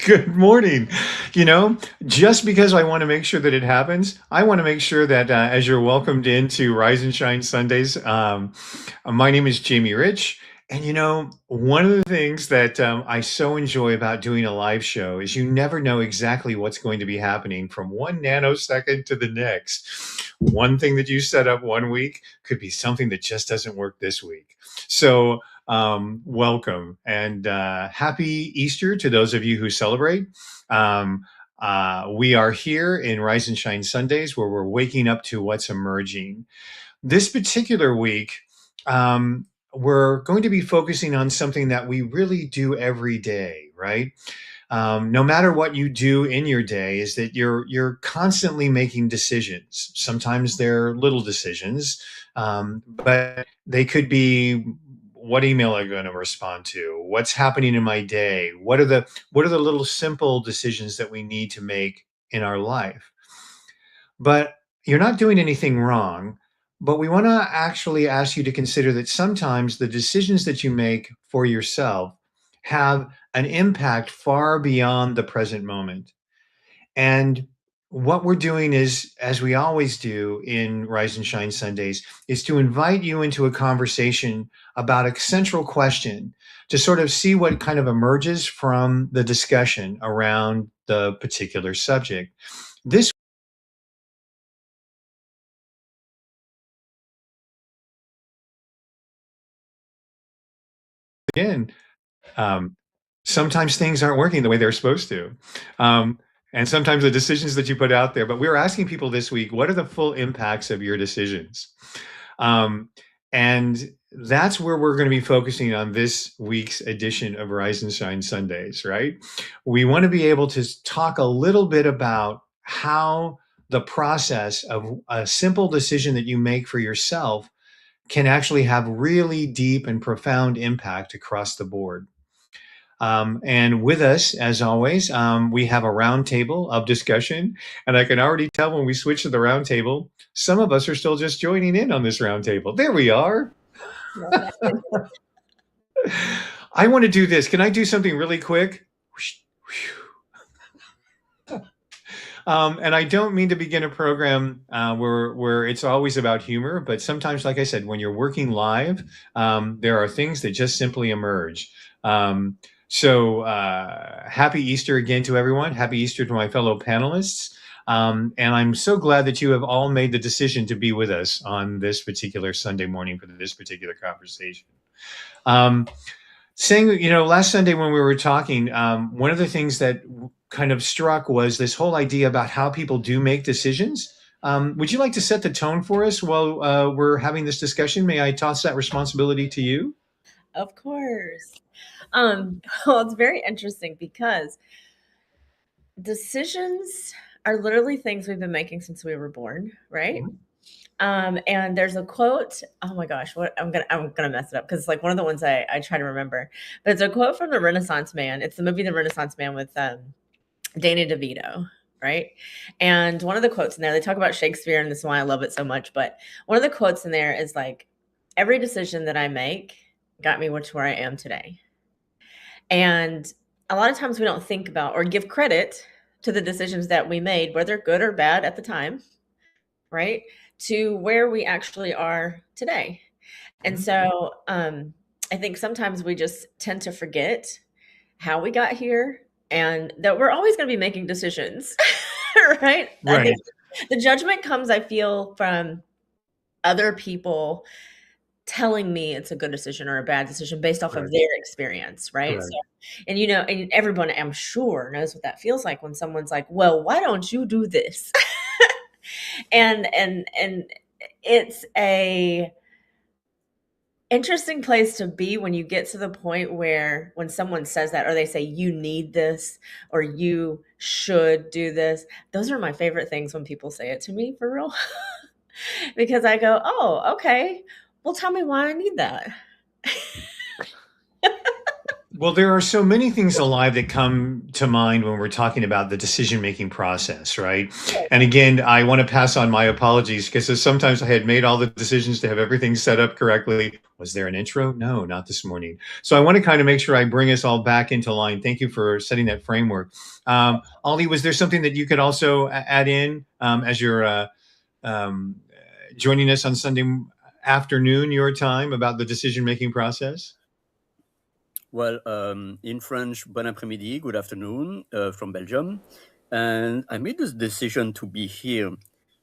Good morning. You know, just because I want to make sure that it happens, I want to make sure that as you're welcomed into Rise and Shine Sundays, my name is Jamie Rich. And one of the things that I so enjoy about doing a live show is you never know exactly what's going to be happening from one nanosecond to the next. One thing that you set up one week could be something that just doesn't work this week. So, welcome and happy Easter to those of you who celebrate. Um, we are here in Rise and Shine Sundays where we're waking up to what's emerging. This particular week, we're going to be focusing on something that we really do every day, right? No matter what you do in your day, is that you're constantly making decisions. Sometimes they're little decisions, but they could be, what email am I going to respond to? What's happening in my day? What are the little simple decisions that we need to make in our life? But you're not doing anything wrong. But we want to actually ask you to consider that sometimes the decisions that you make for yourself have an impact far beyond the present moment. And what we're doing is, as we always do in Rise and Shine Sundays, is to invite you into a conversation about a central question to sort of see what kind of emerges from the discussion around the particular subject. This again, um, sometimes things aren't working the way they're supposed to. Um, and sometimes the decisions that you put out there, but we're asking people this week, what are the full impacts of your decisions? Um, and that's where we're going to be focusing on this week's edition of Rise and Shine Sundays, right? We want to be able to talk a little bit about how the process of a simple decision that you make for yourself can actually have really deep and profound impact across the board. And with us, as always, we have a round table of discussion. And I can already tell when we switch to the round table, some of us are still just joining in on this round table. There we are. Love that. I want to do this. Can I do something really quick? And I don't mean to begin a program where it's always about humor, but sometimes, like I said, when you're working live, there are things that just simply emerge. So happy Easter again to everyone. Happy Easter to my fellow panelists. And I'm so glad that you have all made the decision to be with us on this particular Sunday morning for this particular conversation. Last Sunday when we were talking, one of the things that kind of struck was this whole idea about how people do make decisions. Would you like to set the tone for us while we're having this discussion? May I toss that responsibility to you? Of course. Well, it's very interesting because decisions are literally things we've been making since we were born, right? And there's a quote. Oh my gosh, what I'm gonna mess it up because it's like one of the ones I try to remember. But it's a quote from The Renaissance Man. It's the movie The Renaissance Man with Danny DeVito, right? And one of the quotes in there, they talk about Shakespeare, and this is why I love it so much. But one of the quotes in there is like, every decision that I make got me to where I am today. And a lot of times we don't think about or give credit to the decisions that we made, whether good or bad at the time, right? To where we actually are today. And so I think sometimes we just tend to forget how we got here and that we're always going to be making decisions, right? I Right. think the judgment comes, I feel, from other people telling me it's a good decision or a bad decision based off of Correct. their experience, right? So, Correct. and everyone, I'm sure, knows what that feels like when someone's like, "Well, why don't you do this?" and it's a interesting place to be when you get to the point where when someone says that or they say you need this or you should do this. Those are my favorite things when people say it to me, for real. Because I go, "Oh, okay. Well, tell me why I need that." Well, there are so many things alive that come to mind when we're talking about the decision-making process, right? And again, I want to pass on my apologies because sometimes I had made all the decisions to have everything set up correctly. Was there an intro? No, not this morning. So I want to kind of make sure I bring us all back into line. Thank you for setting that framework. Ollie, was there something that you could also add in as you're um, joining us on Sunday afternoon, your time, about the decision making process? Well, in French, bon après-midi, good afternoon, from Belgium. And I made this decision to be here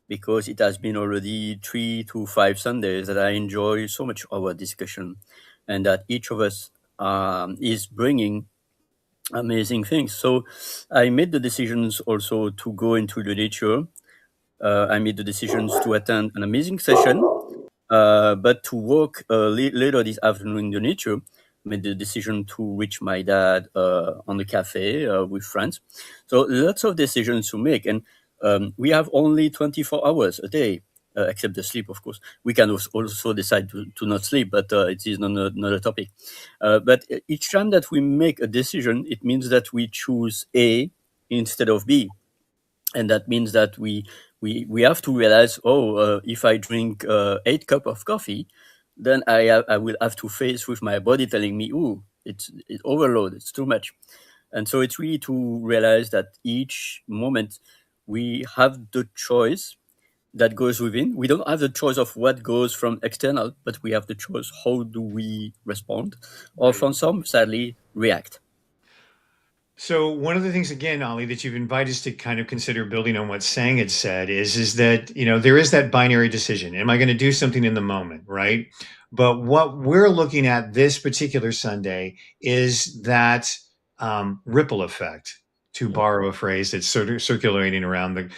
because it has been already 3 to 5 Sundays that I enjoy so much our discussion, and that each of us is bringing amazing things. So I made the decisions also to go into the nature. I made the decisions to attend an amazing session, but to walk later this afternoon in the nature. Made the decision to reach my dad on the cafe with friends. So lots of decisions to make, and we have only 24 hours a day, except the sleep, of course. We can also decide to not sleep, but it is another topic. But each time that we make a decision, it means that we choose A instead of B, and that means that we have to realize, if I drink 8 cups of coffee, then I will have to face with my body telling me, "Ooh, it's overload, it's too much." And so it's really to realize that each moment we have the choice that goes within. We don't have the choice of what goes from external, but we have the choice how do we respond, or Right. from some, sadly, react. So one of the things, again, Ollie, that you've invited us to kind of consider, building on what Sang had said, is that there is that binary decision. Am I going to do something in the moment, right? But what we're looking at this particular Sunday is that ripple effect, to borrow a phrase that's sort of circulating around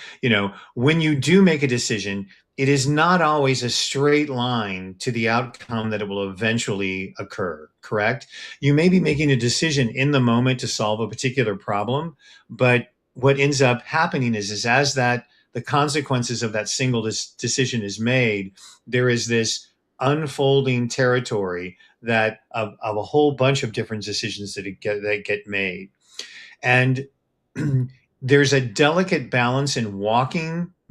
when you do make a decision, it is not always a straight line to the outcome that it will eventually occur, correct? You may be making a decision in the moment to solve a particular problem, but what ends up happening is as that the consequences of that single decision is made, there is this unfolding territory of a whole bunch of different decisions that get made. And there's a delicate balance in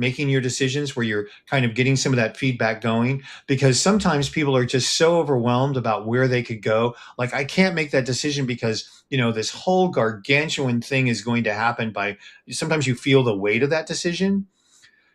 making your decisions, where you're kind of getting some of that feedback going, because sometimes people are just so overwhelmed about where they could go. Like, I can't make that decision because, this whole gargantuan thing is going to happen. Sometimes you feel the weight of that decision.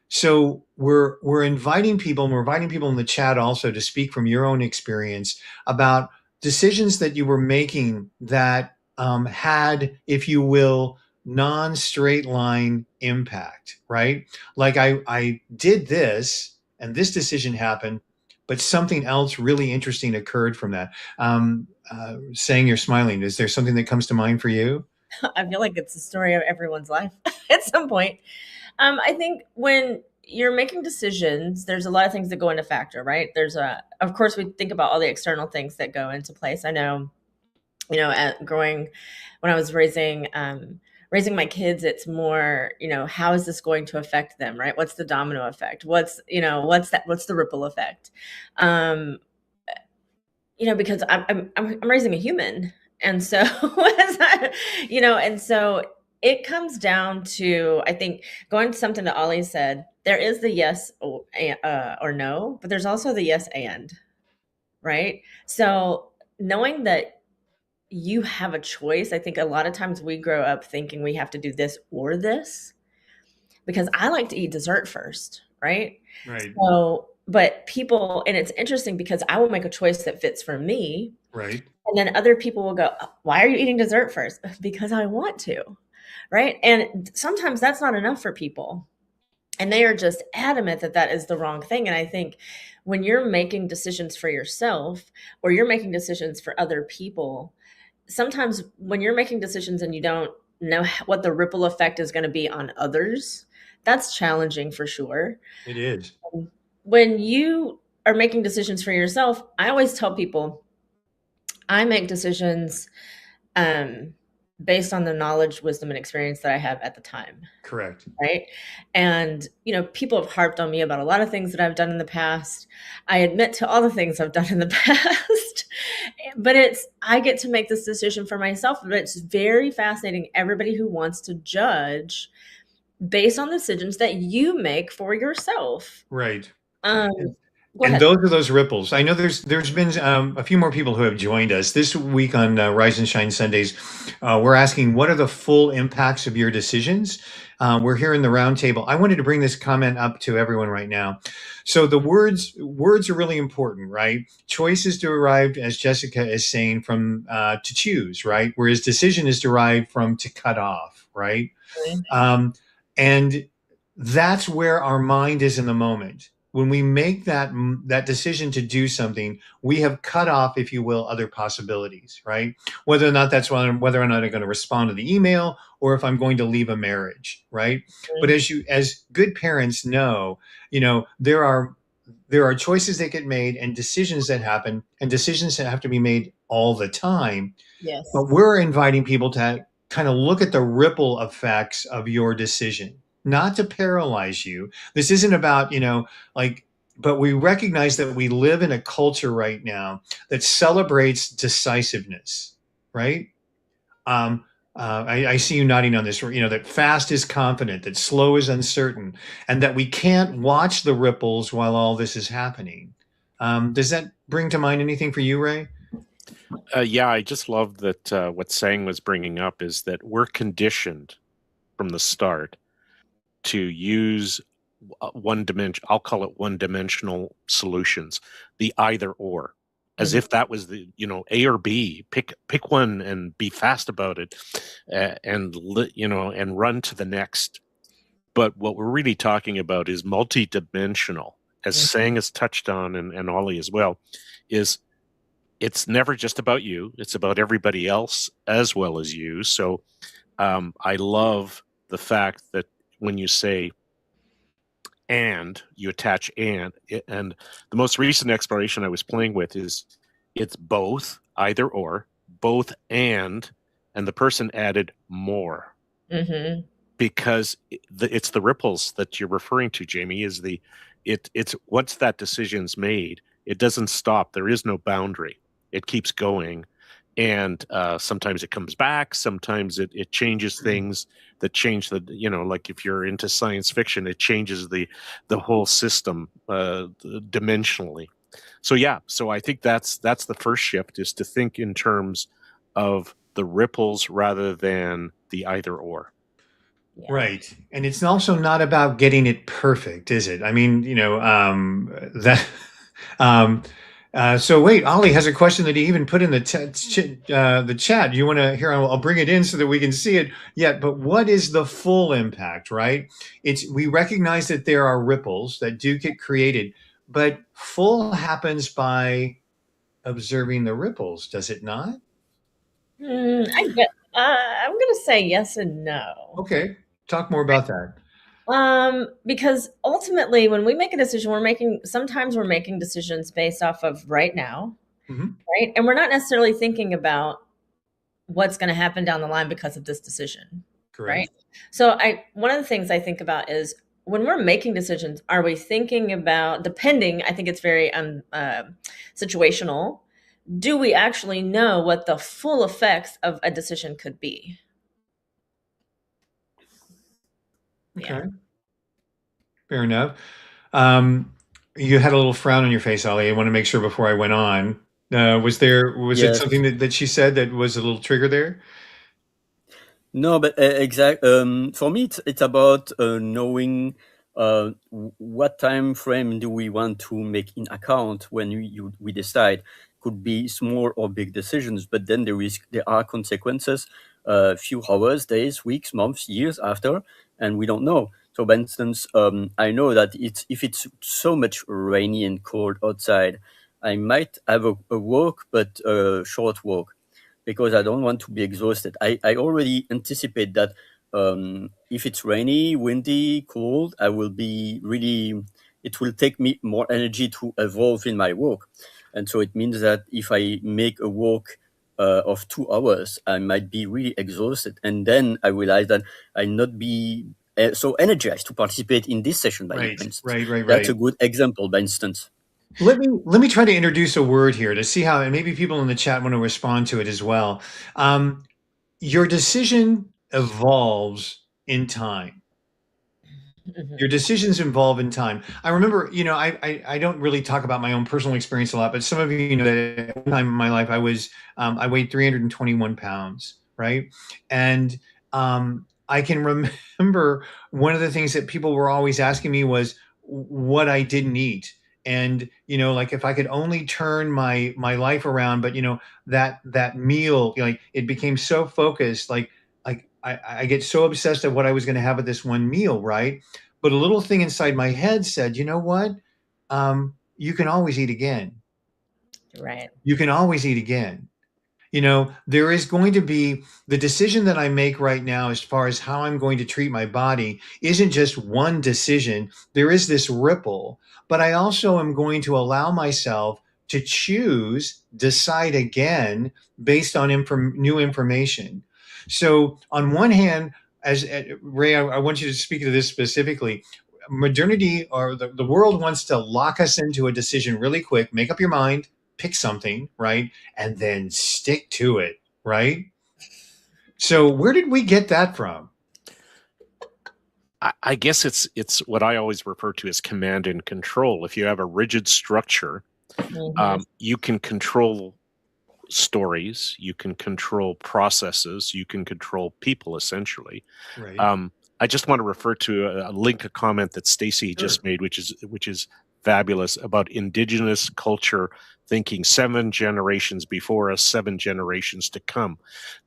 So we're inviting people, and we're inviting people in the chat also to speak from your own experience about decisions that you were making that had, if you will, non-straight line impact, right? Like, I did this and this decision happened, but something else really interesting occurred from that. Saying, you're smiling. Is there something that comes to mind for you? I feel like it's the story of everyone's life at some point. I think when you're making decisions, there's a lot of things that go into factor, right? Of course, we think about all the external things that go into place. I know, growing when I was raising my kids, it's more, how is this going to affect them, right? What's the domino effect? What's the ripple effect? Um, because I'm raising a human, and so and so it comes down to, I think, going to something that Ollie said. There is the yes or no, but there's also the yes and, right? So knowing that you have a choice. I think a lot of times we grow up thinking we have to do this or this, because I like to eat dessert first, right? Right. So, but people, and it's interesting because I will make a choice that fits for me. Right. And then other people will go, why are you eating dessert first? Because I want to, right? And sometimes that's not enough for people. And they are just adamant that that is the wrong thing. And I think when you're making decisions for yourself, or you're making decisions for other people, sometimes when you're making decisions and you don't know what the ripple effect is going to be on others, that's challenging for sure. It is. When you are making decisions for yourself, I always tell people I make decisions based on the knowledge, wisdom, and experience that I have at the time. Correct. Right. And, people have harped on me about a lot of things that I've done in the past. I admit to all the things I've done in the past, but I get to make this decision for myself. But it's very fascinating. Everybody who wants to judge based on the decisions that you make for yourself. Right. Um, Go And ahead. those are those ripples. I know there's been a few more people who have joined us this week on Rise and Shine Sundays. We're asking, what are the full impacts of your decisions? We're here in the roundtable. I wanted to bring this comment up to everyone right now. So the words are really important, right? Choice is derived, as Jessica is saying, from to choose, right? Whereas decision is derived from to cut off, right? Um, and that's where our mind is in the moment. When we make that decision to do something, we have cut off, if you will, other possibilities, right? Whether or not whether or not I'm going to respond to the email, or if I'm going to leave a marriage, right? But as good parents know, there are choices that get made and decisions that happen and decisions that have to be made all the time. Yes. But we're inviting people to kind of look at the ripple effects of your decision, not to paralyze you. This isn't about, but we recognize that we live in a culture right now that celebrates decisiveness, right? Um, I see you nodding on this, that fast is confident, that slow is uncertain, and that we can't watch the ripples while all this is happening. Does that bring to mind anything for you, Ray? Yeah, I just love that what Sang was bringing up is that we're conditioned from the start to use one dimension. I'll call it one-dimensional solutions, the either or, as if that was the A or B. Pick one and be fast about it, and run to the next. But what we're really talking about is multi-dimensional, as Sang has touched on, and Ollie as well, is it's never just about you. It's about everybody else as well as you. So I love the fact that when you say and, you attach and the most recent exploration I was playing with is it's both, either or, both and the person added more. Because it's the ripples that you're referring to, Jamie, it's once that decision's made, it doesn't stop. There is no boundary. It keeps going. And sometimes it comes back. Sometimes it changes things that change like if you're into science fiction, it changes the whole system dimensionally. So yeah, so I think that's the first shift, is to think in terms of the ripples rather than the either or. Yeah. Right. And it's also not about getting it perfect, is it? I mean, that. So wait, Ollie has a question that he even put in the chat. You want to hear? I'll bring it in so that we can see it. Yeah, but what is the full impact, right? We recognize that there are ripples that do get created, but full happens by observing the ripples, does it not? I'm going to say yes and no. Okay. Talk more about that. Because ultimately, when we make a decision, sometimes we're making decisions based off of right now, right? And we're not necessarily thinking about what's going to happen down the line because of this decision, right? So one of the things I think about is when we're making decisions, are we thinking about, I think it's very situational. Do we actually know what the full effects of a decision could be? Okay. Yeah. Fair enough. You had a little frown on your face, Ollie. I want to make sure before I went on. Was it something that she said that was a little trigger there? No, but for me, it's about knowing what time frame do we want to make in account when we decide. Could be small or big decisions, but then there are consequences, few hours, days, weeks, months, years after, and we don't know. So, for instance, I know that if it's so much rainy and cold outside, I might have a walk, but a short walk, because I don't want to be exhausted. I already anticipate that if it's rainy, windy, cold, it will take me more energy to evolve in my walk. And so it means that if I make a walk of 2 hours, I might be really exhausted. And then I realize that I not be so energized to participate in this session, by instance. Right. That's a good example, by instance. Let me try to introduce a word here to see how, and maybe people in the chat want to respond to it as well. Your decision evolves in time. Your decisions involve in time. I remember, I don't really talk about my own personal experience a lot, but some of you know that at one time in my life, I weighed 321 pounds, right? And I can remember one of the things that people were always asking me was what I didn't eat. And, like if I could only turn my life around, but that meal, like it became so focused, like I get so obsessed at what I was going to have at this one meal, right? But a little thing inside my head said, you know what? You can always eat again. Right. You can always eat again. There is going to be the decision that I make right now as far as how I'm going to treat my body isn't just one decision. There is this ripple, but I also am going to allow myself to decide again based on new information. So on one hand, as Ray, I want you to speak to this specifically. Modernity or the world wants to lock us into a decision really quick. Make up your mind, pick something, right? And then stick to it, right? So where did we get that from? I guess it's what I always refer to as command and control. If you have a rigid structure, you can control stories, you can control processes, you can control people, essentially. Right. I just want to refer to a comment that Stacy just made, which is fabulous, about indigenous culture thinking 7 generations before us, 7 generations to come,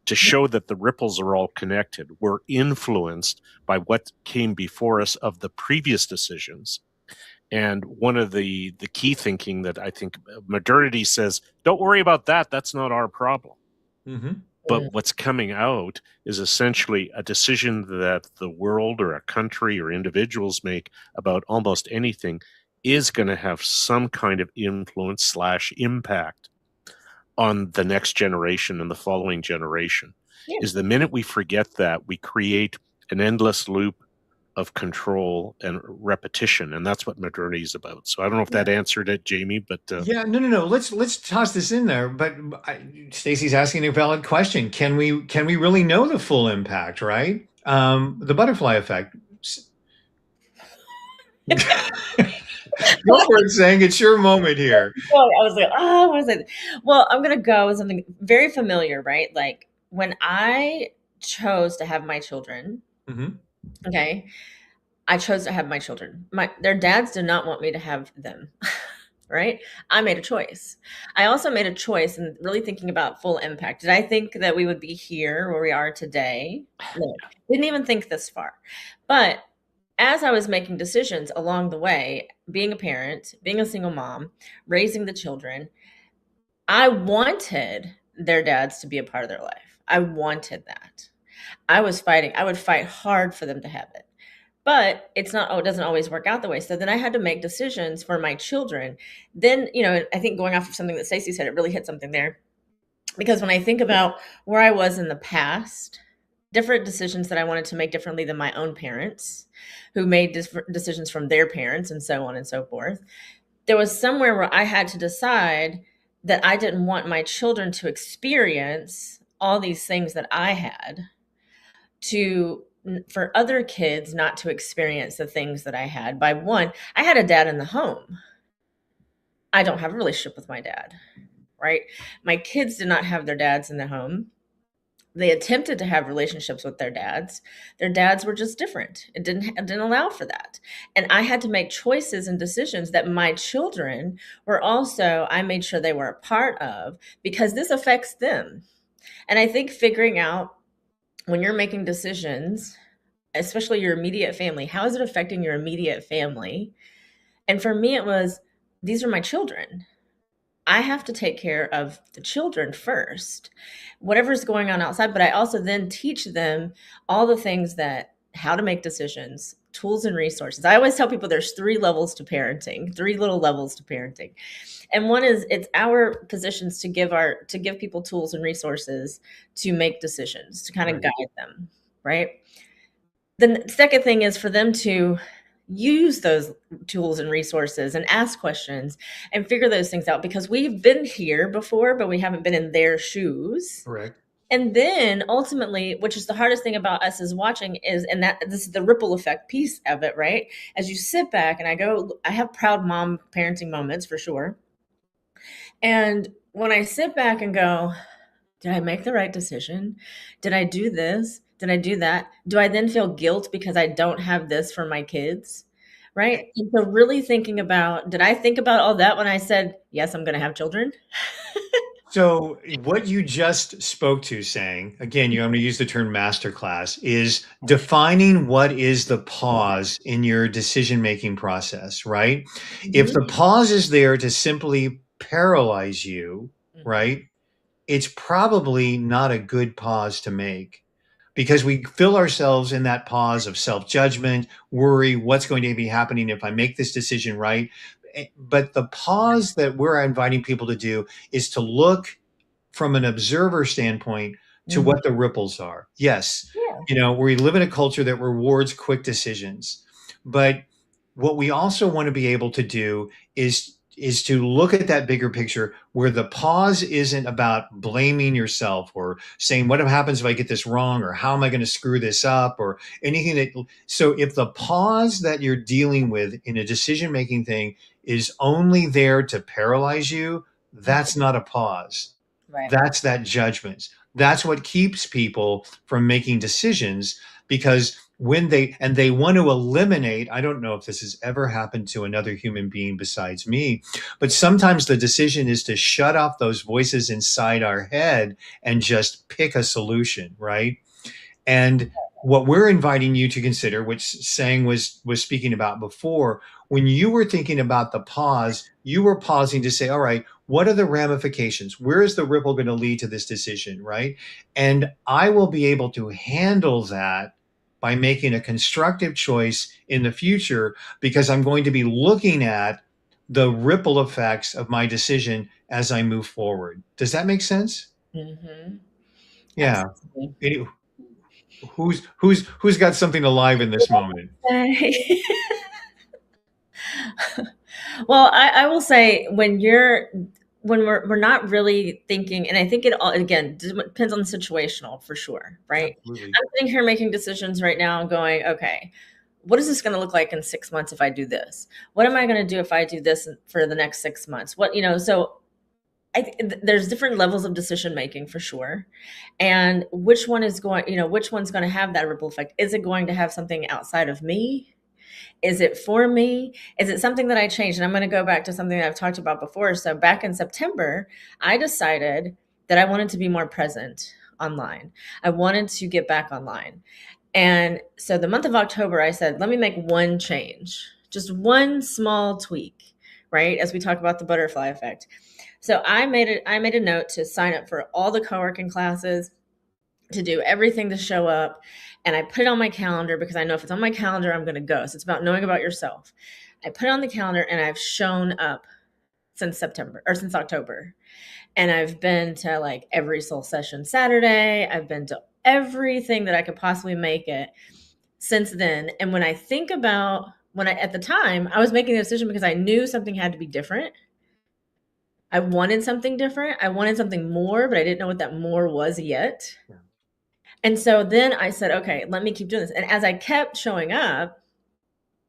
to show that the ripples are all connected. We're influenced by what came before us of the previous decisions. And one of the key thinking that I think modernity says, don't worry about that. That's not our problem. Mm-hmm. But what's coming out is essentially a decision that the world or a country or individuals make about almost anything is going to have some kind of influence / impact on the next generation and the following generation. Yeah. Is the minute we forget that, we create an endless loop of control and repetition, and that's what modernity is about. So I don't know if that answered it, Jamie, but yeah, no. Let's toss this in there. But Stacy's asking a valid question. Can we really know the full impact? Right? The butterfly effect. Go for it, saying it's your moment here. I was like, oh, what is it? Well, I'm gonna go with something very familiar, right? Like when I chose to have my children. Okay. I chose to have my children. Their dads did not want me to have them, right? I made a choice. I also made a choice, and really thinking about full impact. Did I think that we would be here where we are today? No, didn't even think this far. But as I was making decisions along the way, being a parent, being a single mom, raising the children, I wanted their dads to be a part of their life. I wanted that. I was fighting. I would fight hard for them to have it. But it doesn't always work out the way. So then I had to make decisions for my children. Then, I think going off of something that Stacey said, it really hit something there. Because when I think about where I was in the past, different decisions that I wanted to make differently than my own parents, who made different decisions from their parents and so on and so forth, there was somewhere where I had to decide that I didn't want my children to experience all these things that I had, for other kids not to experience the things that I had. By one, I had a dad in the home. I don't have a relationship with my dad, right? My kids did not have their dads in the home. They attempted to have relationships with their dads. Their dads were just different. It didn't allow for that. And I had to make choices and decisions that my children were also, I made sure they were a part of, because this affects them. And I think figuring out when you're making decisions, especially your immediate family, how is it affecting your immediate family? And for me, it was, these are my children. I have to take care of the children first, whatever's going on outside. But I also then teach them all the things how to make decisions, tools and resources. I always tell people there's 3 levels to parenting, 3 little levels to parenting. And one is, it's our positions to give people tools and resources to make decisions, to kind of guide them, right? The second thing is for them to use those tools and resources and ask questions and figure those things out, because we've been here before, but we haven't been in their shoes. Correct. And then ultimately, which is the hardest thing about us is watching is, and that this is the ripple effect piece of it, right? As you sit back and I have proud mom parenting moments for sure. And when I sit back and go, did I make the right decision? Did I do this? Did I do that? Do I then feel guilt because I don't have this for my kids? Right. And so really thinking about, did I think about all that when I said, yes, I'm going to have children? So what you just spoke to saying, again, I'm going to use the term masterclass, is defining what is the pause in your decision-making process, right? If the pause is there to simply paralyze you, right, it's probably not a good pause to make, because we fill ourselves in that pause of self-judgment, worry, what's going to be happening if I make this decision right? But the pause that we're inviting people to do is to look from an observer standpoint to what the ripples are. Yes, we live in a culture that rewards quick decisions, but what we also want to be able to do is to look at that bigger picture where the pause isn't about blaming yourself or saying what happens if I get this wrong, or how am I going to screw this up, or anything that. So if the pause that you're dealing with in a decision making thing is only there to paralyze you, that's not a pause. Right. That's that judgment. That's what keeps people from making decisions, because when they want to eliminate, I don't know if this has ever happened to another human being besides me, but sometimes the decision is to shut off those voices inside our head and just pick a solution, right? And what we're inviting you to consider, which Sang was speaking about before, when you were thinking about the pause, you were pausing to say, all right, what are the ramifications? Where is the ripple going to lead to this decision, right? And I will be able to handle that by making a constructive choice in the future, because I'm going to be looking at the ripple effects of my decision as I move forward. Does that make sense? Mm-hmm. Yeah. Who's got something alive in this moment? Well, I will say when we're not really thinking, and I think it all again depends on the situational for sure, right? Absolutely. I'm sitting here making decisions right now, going, okay, what is this going to look like in 6 months if I do this? What am I going to do if I do this for the next 6 months? So there's different levels of decision making for sure, and which one's going to have that ripple effect? Is it going to have something outside of me? Is it for me? Is it something that I changed? And I'm going to go back to something that I've talked about before. So back in September, I decided that I wanted to be more present online. I wanted to get back online. And so the month of October, I said, let me make one change, just one small tweak, right? As we talk about the butterfly effect. So I made a note to sign up for all the co-working classes, to do everything to show up. And I put it on my calendar because I know if it's on my calendar, I'm going to go. So it's about knowing about yourself. I put it on the calendar and I've shown up since October. And I've been to like every soul session Saturday. I've been to everything that I could possibly make it since then. And when I think about at the time, I was making the decision because I knew something had to be different. I wanted something different. I wanted something more, but I didn't know what that more was yet. Yeah. And so then I said, okay, let me keep doing this. And as I kept showing up,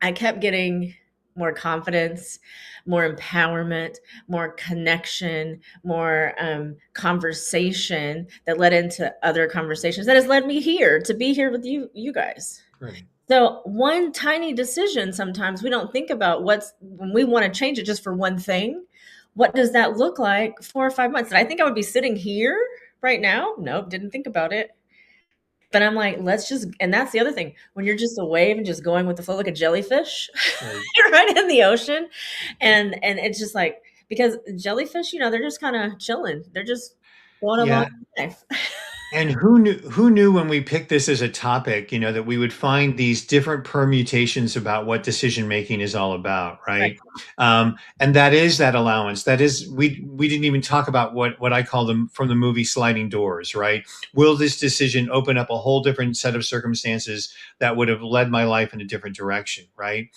I kept getting more confidence, more empowerment, more connection, more conversation that led into other conversations that has led me here to be here with you guys. Right. So one tiny decision, sometimes we don't think about when we want to change it just for one thing. What does that look like 4 or 5 months? And I think I would be sitting here right now. Nope, didn't think about it. But I'm like, and that's the other thing. When you're just a wave and just going with the flow like a jellyfish, right. You're right in the ocean. And it's just like, because jellyfish, they're just kind of chilling. They're just going along life. And who knew when we picked this as a topic, that we would find these different permutations about what decision making is all about, right? And that is that allowance. That is, we didn't even talk about what I call them from the movie sliding doors, right? Will this decision open up a whole different set of circumstances that would have led my life in a different direction, right?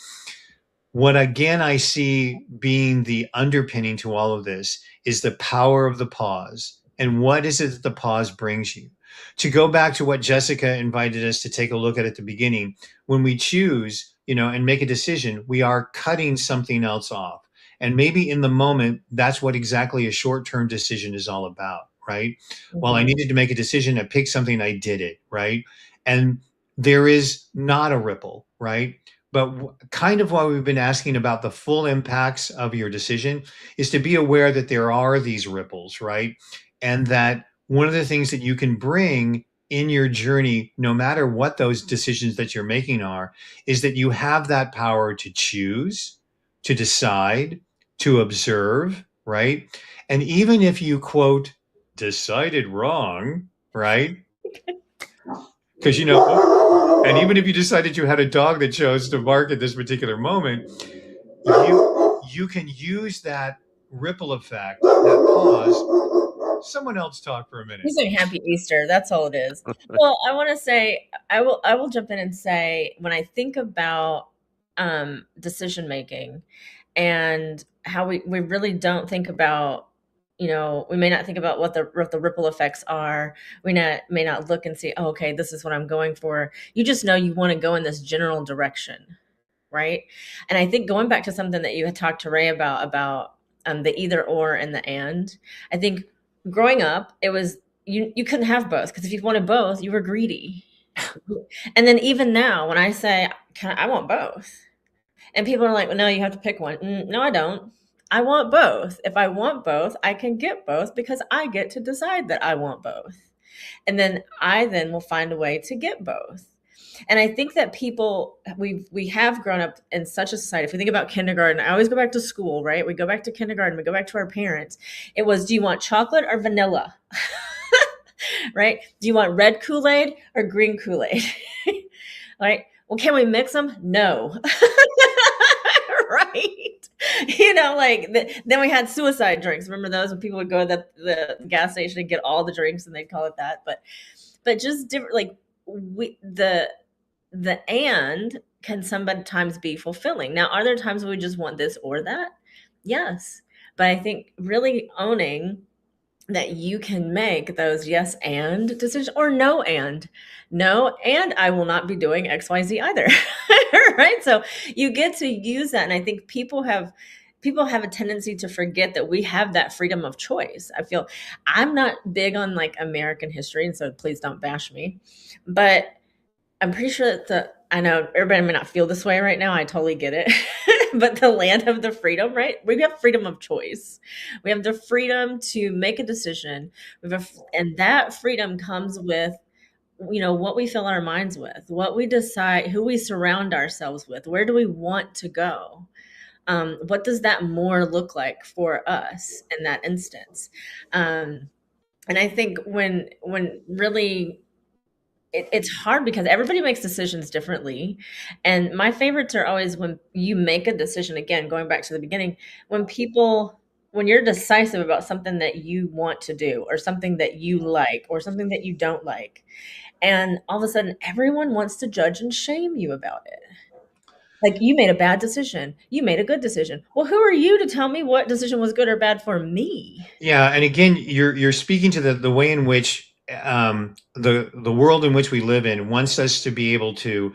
What again I see being the underpinning to all of this is the power of the pause. And what is it that the pause brings you? To go back to what Jessica invited us to take a look at the beginning, when we choose, and make a decision, we are cutting something else off. And maybe in the moment, that's what exactly a short-term decision is all about, right? Well, I needed to make a decision, I picked something, I did it, right? And there is not a ripple, right? But kind of why we've been asking about the full impacts of your decision is to be aware that there are these ripples, right? And that one of the things that you can bring in your journey, no matter what those decisions that you're making are, is that you have that power to choose, to decide, to observe, right? And even if you, quote, decided wrong, right? Because, and even if you decided you had a dog that chose to bark at this particular moment, you can use that ripple effect, that pause. Someone else talk for a minute. He's saying Happy Easter. That's all it is. Well, I want to say, I will jump in and say, when I think about decision making and how we really don't think about, we may not think about what the ripple effects are. We may not look and see, oh, okay, this is what I'm going for. You just know you want to go in this general direction, right? And I think going back to something that you had talked to Ray about the either or and the and, I think growing up, it was you couldn't have both, because if you wanted both, you were greedy. And then even now, when I say I want both, and people are like, well, no, you have to pick one. No, I don't. I want both. If I want both, I can get both, because I get to decide that I want both. And then I will find a way to get both. And I think that we have grown up in such a society. If we think about kindergarten, I always go back to school, right? We go back to kindergarten, we go back to our parents. It was, do you want chocolate or vanilla? Right? Do you want red Kool-Aid or green Kool-Aid? Right? Well, can we mix them? No. Right? Then we had suicide drinks. Remember those, when people would go to the gas station and get all the drinks, and they'd call it that. But just different, the and can sometimes be fulfilling. Now, are there times when we just want this or that? Yes. But I think really owning that you can make those yes and decisions, or no and I will not be doing XYZ either. Right? So you get to use that. And I think people have a tendency to forget that we have that freedom of choice. I feel I'm not big on American history, and so please don't bash me, but I'm pretty sure that I know everybody may not feel this way right now. I totally get it. But the land of the freedom, right? We have freedom of choice. We have the freedom to make a decision. And that freedom comes with, what we fill our minds with, what we decide, who we surround ourselves with, where do we want to go? What does that more look like for us in that instance? And I think when really it's hard, because everybody makes decisions differently. And my favorites are always when you make a decision, again, going back to the beginning, when you're decisive about something that you want to do, or something that you like, or something that you don't like. And all of a sudden, everyone wants to judge and shame you about it. Like, you made a bad decision. You made a good decision. Well, who are you to tell me what decision was good or bad for me? Yeah. And again, you're speaking to the way in which the world in which we live in wants us to be able to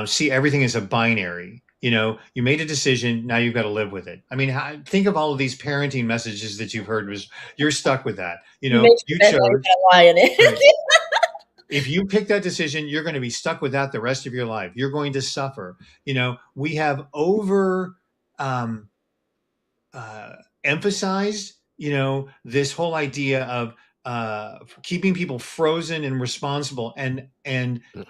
see everything as a binary. You made a decision, now you've got to live with it. I mean, think of all of these parenting messages that you've heard. You're stuck with that. You chose. Lie in it. Right. If you pick that decision, you're going to be stuck with that the rest of your life. You're going to suffer. We have emphasized, this whole idea of keeping people frozen and responsible, and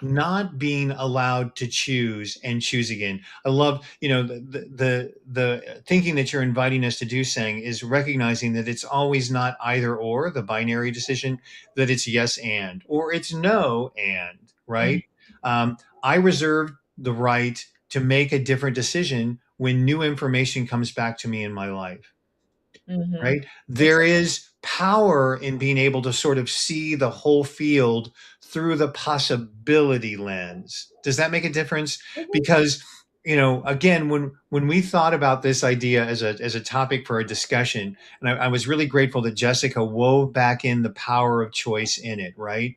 not being allowed to choose and choose again. I love, the thinking that you're inviting us to do, saying, is recognizing that it's always not either or, the binary decision, that it's yes and, or it's no and, right? Mm-hmm. I reserve the right to make a different decision when new information comes back to me in my life. Mm-hmm. Right? There is power in being able to sort of see the whole field through the possibility lens. Does that make a difference? Mm-hmm. Because again, when we thought about this idea as a topic for a discussion, and I was really grateful that Jessica wove back in the power of choice in it, right?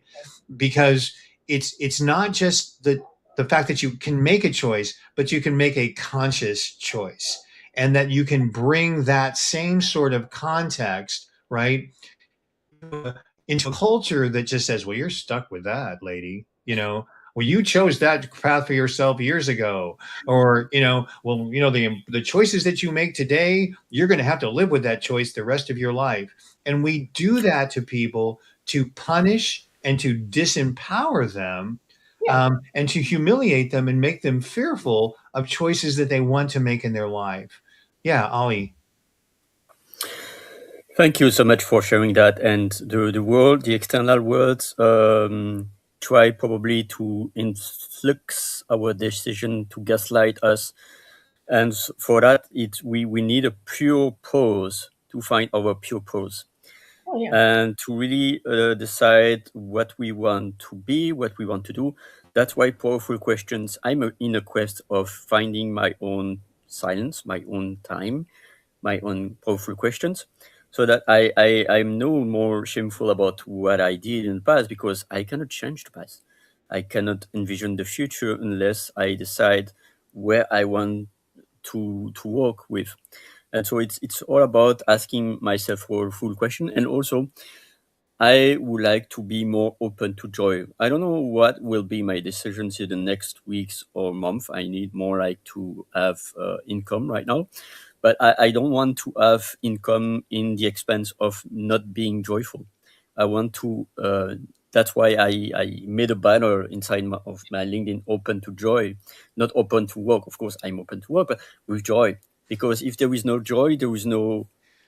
Because it's not just the fact that you can make a choice, but you can make a conscious choice, and that you can bring that same sort of context, right, into a culture that just says, well, you're stuck with that, lady. Well, you chose that path for yourself years ago. Or, well, the choices that you make today, you're going to have to live with that choice the rest of your life. And we do that to people to punish and to disempower them, and to humiliate them and make them fearful of choices that they want to make in their life. Yeah, Ollie. Thank you so much for sharing that. And the external words, try probably to influx our decision, to gaslight us. And for that, we need a pure pause to find our pure pause. Oh, yeah. And to really decide what we want to be, what we want to do. That's why powerful questions, I'm in a quest of finding my own silence, my own time, my own powerful questions, so that I'm no more shameful about what I did in the past, because I cannot change the past. I cannot envision the future unless I decide where I want to work with. And so it's all about asking myself a full question. And also, I would like to be more open to joy. I don't know what will be my decisions in the next weeks or month. I need more like to have income right now, but I don't want to have income in the expense of not being joyful. I want to. That's why I made a banner inside of my LinkedIn, open to joy, not open to work. Of course, I'm open to work, but with joy. Because if there is no joy, there is no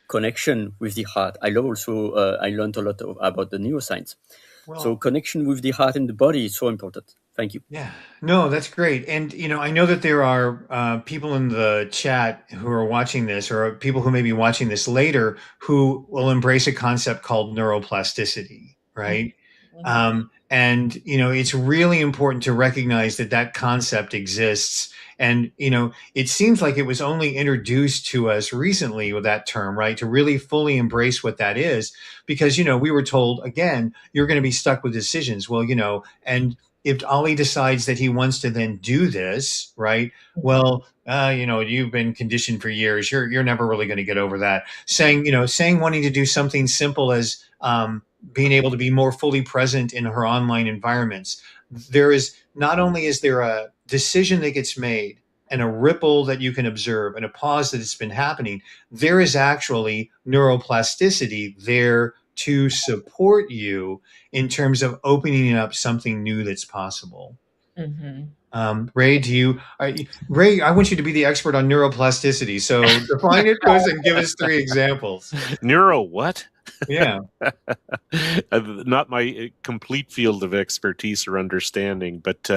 connection with the heart. I learned a lot about the neuroscience. Well, so connection with the heart and the body is so important. Thank you. yeah, no, that's great. And, I know that there are people in the chat who are watching this, or people who may be watching this later, who will embrace a concept called neuroplasticity, right? And, it's really important to recognize that that concept exists. And, it seems like it was only introduced to us recently with that term, right? To really fully embrace what that is, because, we were told, again, you're going to be stuck with decisions. Well, and if Ollie decides that he wants to then do this, right? Well, you've been conditioned for years. You're never really going to get over that. Saying wanting to do something simple as being able to be more fully present in her online environments. There is not only is there a decision that gets made and a ripple that you can observe and a pause that has been happening, there is actually neuroplasticity there to support you in terms of opening up something new that's possible. Ray, Ray, I want you to be the expert on neuroplasticity. So define it to us and give us 3 examples. Neuro what? Yeah. Not my complete field of expertise or understanding, but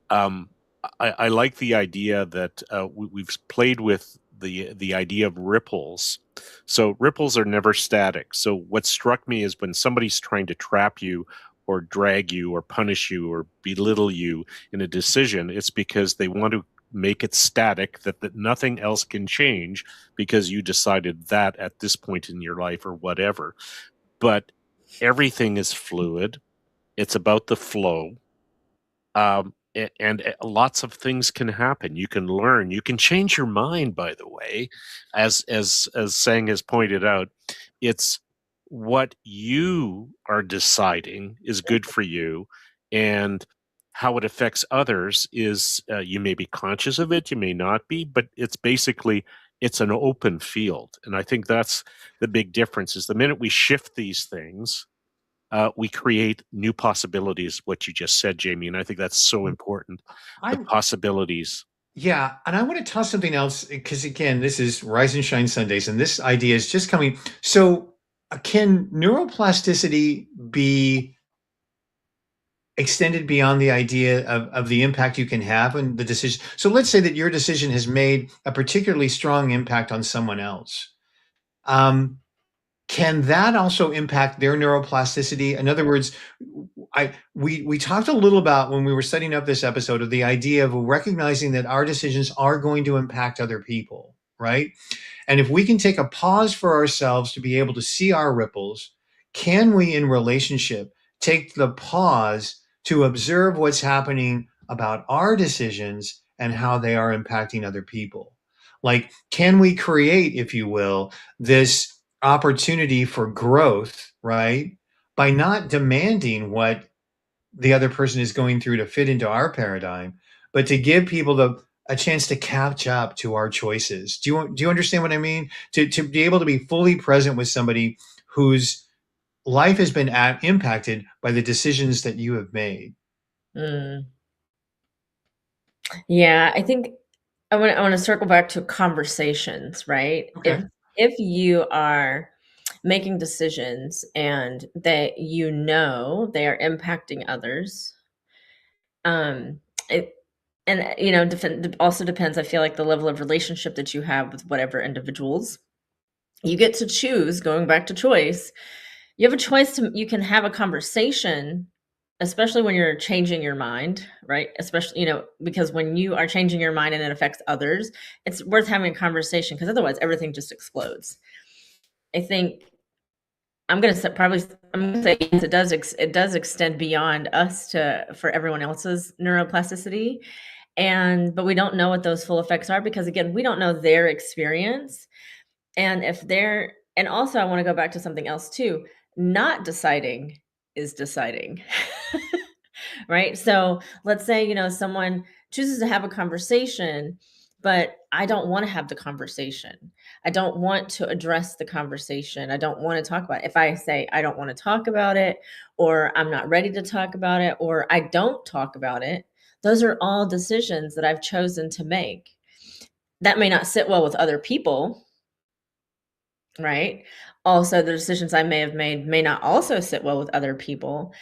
I like the idea that we've played with the idea of ripples. So ripples are never static. So what struck me is when somebody's trying to trap you or drag you or punish you or belittle you in a decision, it's because they want to make it static, that nothing else can change because you decided that at this point in your life or whatever. But everything is fluid. It's about the flow. And lots of things can happen. You can learn. You can change your mind, by the way. As Sang has pointed out, it's what you are deciding is good for you, and how it affects others is you may be conscious of it, you may not be, but it's basically it's an open field. And I think that's the big difference is the minute we shift these things, we create new possibilities, what you just said, Jamie. And I think that's so important, the possibilities. Yeah. And I want to toss something else because, again, this is Rise and Shine Sundays, and this idea is just coming. So can neuroplasticity be extended beyond the idea of the impact you can have on the decision? So let's say that your decision has made a particularly strong impact on someone else. can that also impact their neuroplasticity? In other words, we talked a little about when we were setting up this episode of the idea of recognizing that our decisions are going to impact other people, right? And if we can take a pause for ourselves to be able to see our ripples, can we in relationship take the pause to observe what's happening about our decisions and how they are impacting other people? Like, can we create, if you will, this opportunity for growth, right? By not demanding what the other person is going through to fit into our paradigm, but to give people a chance to catch up to our choices. Do you understand what I mean? To be able to be fully present with somebody whose life has been impacted by the decisions that you have made. Mm. Yeah, I think I want to circle back to conversations, right? Okay. If you are making decisions and that you know they are impacting others, it and also depends. I feel like the level of relationship that you have with whatever individuals. You get to choose. Going back to choice, you have a choice to. You can have a conversation, especially when you're changing your mind, right? Especially, because when you are changing your mind and it affects others, it's worth having a conversation because otherwise everything just explodes. I think I'm going to say yes, it does extend beyond us for everyone else's neuroplasticity. But we don't know what those full effects are because again, we don't know their experience. And also I want to go back to something else too. Not deciding is deciding. Right? So let's say, someone chooses to have a conversation, but I don't want to have the conversation. I don't want to address the conversation. I don't want to talk about it. If I say I don't want to talk about it, or I'm not ready to talk about it, or I don't talk about it, those are all decisions that I've chosen to make. That may not sit well with other people, right? Also, the decisions I may have made may not also sit well with other people.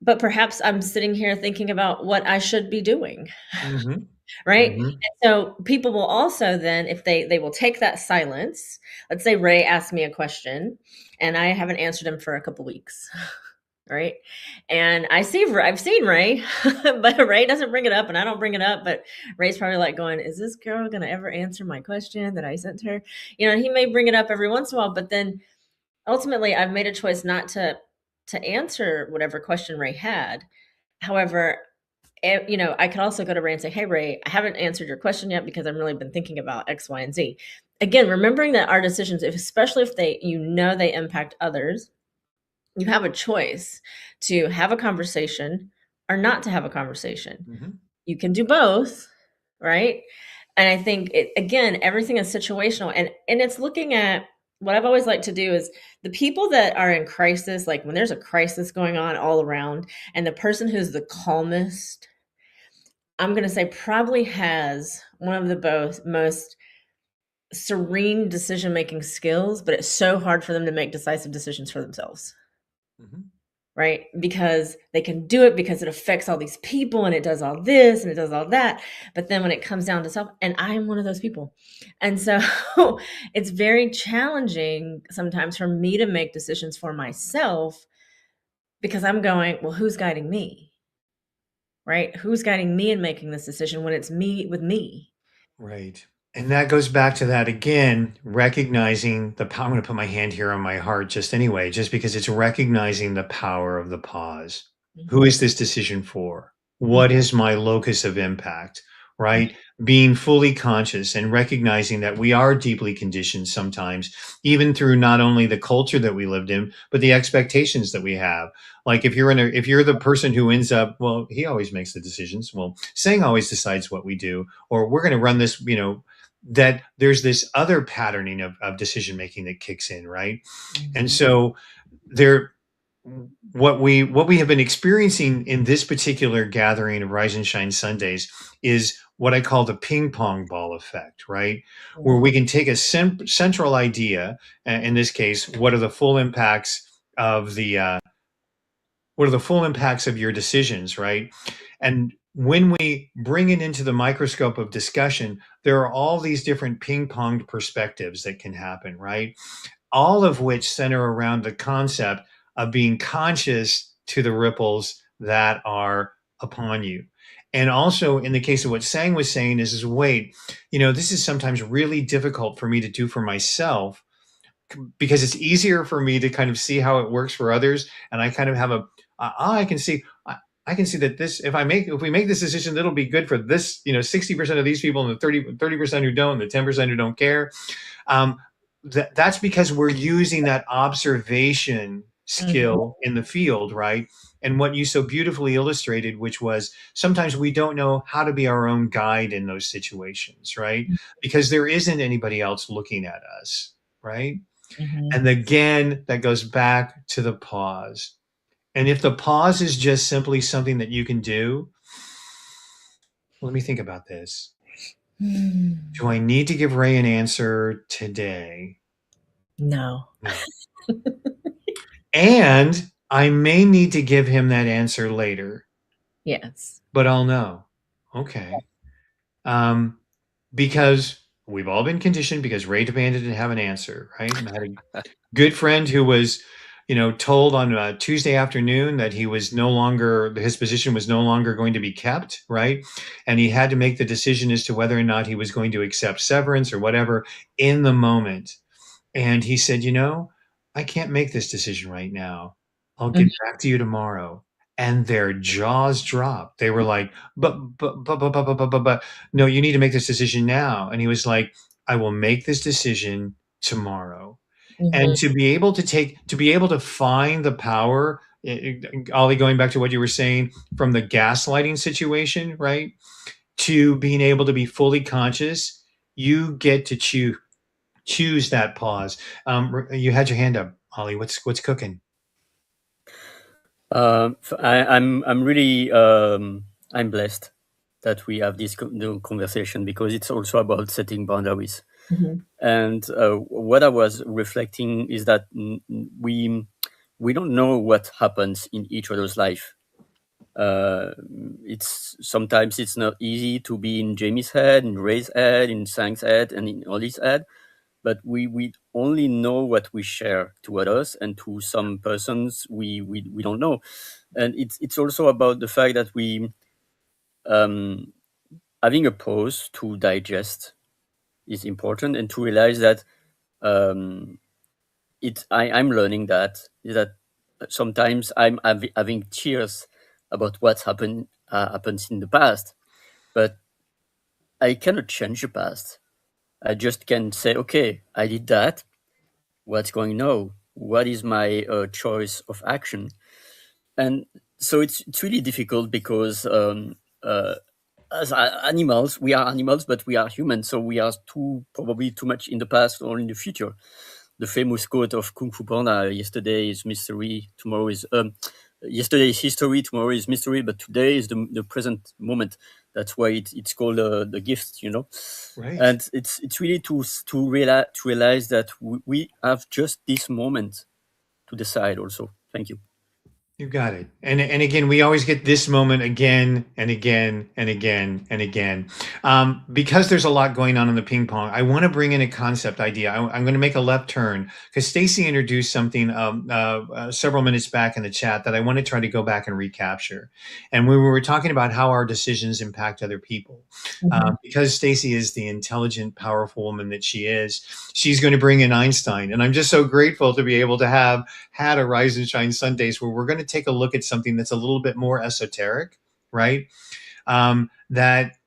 But perhaps I'm sitting here thinking about what I should be doing, Mm-hmm. right? Mm-hmm. And so people will also then, if they will take that silence. Let's say Ray asked me a question and I haven't answered him for a couple weeks, right? And I've seen Ray, but Ray doesn't bring it up and I don't bring it up. But Ray's probably like going, is this girl going to ever answer my question that I sent her? He may bring it up every once in a while, but then ultimately I've made a choice not to answer whatever question Ray had. However, I could also go to Ray and say, hey, Ray, I haven't answered your question yet because I've really been thinking about X, Y, and Z. Again, remembering that our decisions, especially if they impact others, you have a choice to have a conversation or not to have a conversation. Mm-hmm. You can do both, right? And I think, again, everything is situational. And it's looking at what I've always liked to do is the people that are in crisis, like when there's a crisis going on all around, and the person who's the calmest, I'm going to say probably has one of the most serene decision-making skills, but it's so hard for them to make decisive decisions for themselves. Mm-hmm. Right? Because they can do it because it affects all these people and it does all this and it does all that. But then when it comes down to self, and I am one of those people. And so it's very challenging sometimes for me to make decisions for myself because I'm going, well, who's guiding me? Right? Who's guiding me in making this decision when it's me with me? Right. And that goes back to that again, recognizing the power. I'm going to put my hand here on my heart just anyway, just because it's recognizing the power of the pause. Mm-hmm. Who is this decision for? What is my locus of impact? Right? Being fully conscious and recognizing that we are deeply conditioned sometimes, even through not only the culture that we lived in, but the expectations that we have. Like if you're the person who ends up, well, he always makes the decisions. Well, Sang always decides what we do, or we're going to run this, that there's this other patterning of decision making that kicks in, right? Mm-hmm. And so what we have been experiencing in this particular gathering of Rise and Shine Sundays is what I call the ping pong ball effect, right? Mm-hmm. Where we can take a central idea, in this case, what are the full impacts of your decisions, right? And when we bring it into the microscope of discussion, there are all these different ping-ponged perspectives that can happen, right? all of which center around the concept of being conscious to the ripples that are upon you. And also in the case of what Sang was saying is wait, this is sometimes really difficult for me to do for myself because it's easier for me to kind of see how it works for others. And I kind of have I can see, I can see that if we make this decision, it'll be good for this, 60% of these people and the 30% who don't, and the 10% who don't care. That's because we're using that observation skill in the field, right? And what you so beautifully illustrated, which was sometimes we don't know how to be our own guide in those situations, right? Because there isn't anybody else looking at us, right? And again, that goes back to the pause. And if the pause is just simply something that you can do, let me think about this. Do I need to give Ray an answer today? No. And I may need to give him that answer later. Yes. But I'll know. Okay. Because we've all been conditioned because Ray demanded to have an answer, right? And I had a good friend who was, told on Tuesday afternoon that his position was no longer going to be kept, right? And he had to make the decision as to whether or not he was going to accept severance or whatever in the moment. And he said, I can't make this decision right now. I'll get back to you tomorrow. And their jaws dropped. They were like, but, no, you need to make this decision now. And he was like, I will make this decision tomorrow. And to be able to find the power, Ollie, going back to what you were saying from the gaslighting situation, right? To being able to be fully conscious, you get to choose that pause. You had your hand up, Ollie. What's cooking? I'm really I'm blessed that we have this conversation because it's also about setting boundaries. And what I was reflecting is that we don't know what happens in each other's life. Sometimes it's not easy to be in Jamie's head, in Ray's head, in Sang's head, and in Ollie's head. But we only know what we share to others, and to some persons we don't know. And it's also about the fact that we having a pause to digest is important, and to realize that I'm learning that sometimes I'm having tears about what's happens in the past, but I cannot change the past. I just can say, okay, I did that. What's going now? What is my choice of action? And so it's really difficult because as animals, we are animals, but we are humans, so we are probably too much in the past or in the future. The famous quote of Kung Fu Panda: "Yesterday is mystery, tomorrow is yesterday is history, tomorrow is mystery, but today is the present moment." That's why it's called the gift, Right. And it's really to realize that we have just this moment to decide. Also, thank you. You got it. And again, we always get this moment again and again and again and again. Because there's a lot going on in the ping pong, I want to bring in a concept idea. I'm going to make a left turn because Stacy introduced something several minutes back in the chat that I want to try to go back and recapture. And we were talking about how our decisions impact other people. Because Stacy is the intelligent, powerful woman that she is, she's going to bring in Einstein. And I'm just so grateful to be able to have had a Rise and Shine Sundays where we're going to take a look at something that's a little bit more esoteric, right? That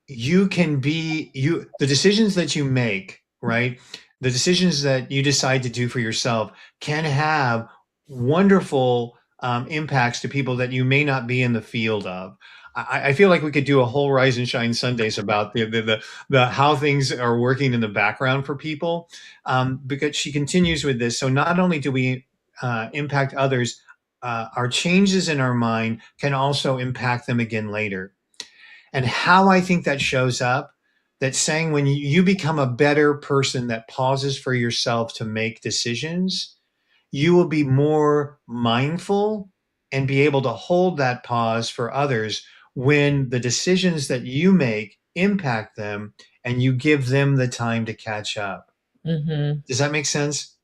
you can be, the decisions that you make, right? The decisions that you decide to do for yourself can have wonderful impacts to people that you may not be in the field of. I feel like we could do a whole Rise and Shine Sundays about the how things are working in the background for people, because she continues with this. So not only do we impact others, our changes in our mind can also impact them again later. And how I think that shows up, that's saying when you become a better person that pauses for yourself to make decisions, you will be more mindful and be able to hold that pause for others when the decisions that you make impact them and you give them the time to catch up. Does that make sense?